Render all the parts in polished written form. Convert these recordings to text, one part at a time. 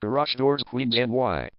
Garage doors Queens NY.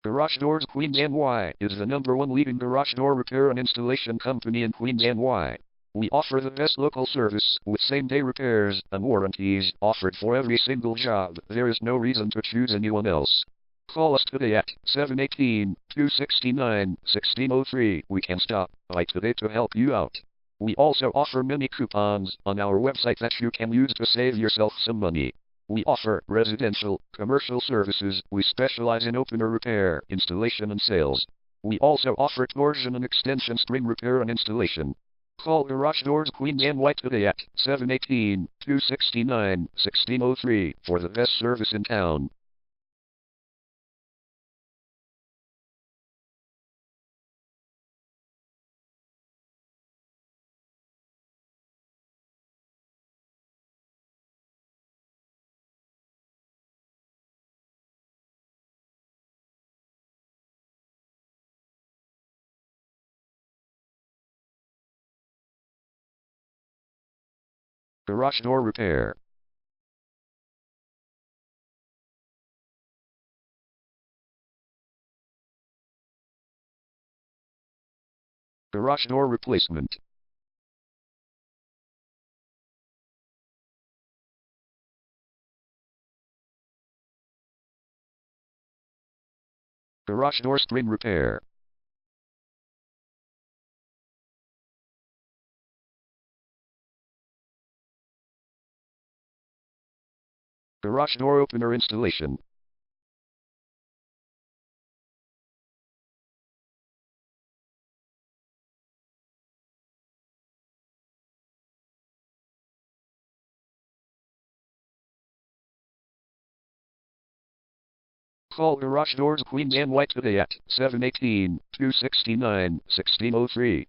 Garage Doors Queens NY is the #1 leading garage door repair and installation company in Queens NY. We offer the best local service with same-day repairs and warranties offered for every single job. There is no reason to choose anyone else. Call us today at 718-269-1603. We can stop by today to help you out. We also offer many coupons on our website that you can use to save yourself some money. We offer residential, commercial services. We specialize in opener repair, installation and sales. We also offer torsion and extension string repair and installation. Call Garage Doors Queens NY today at 718-269-1603 for the best service in town. Garage door repair. Garage door replacement. Garage door string repair. Garage door opener installation. Call Garage Doors Queens NY today at 718-269-1603.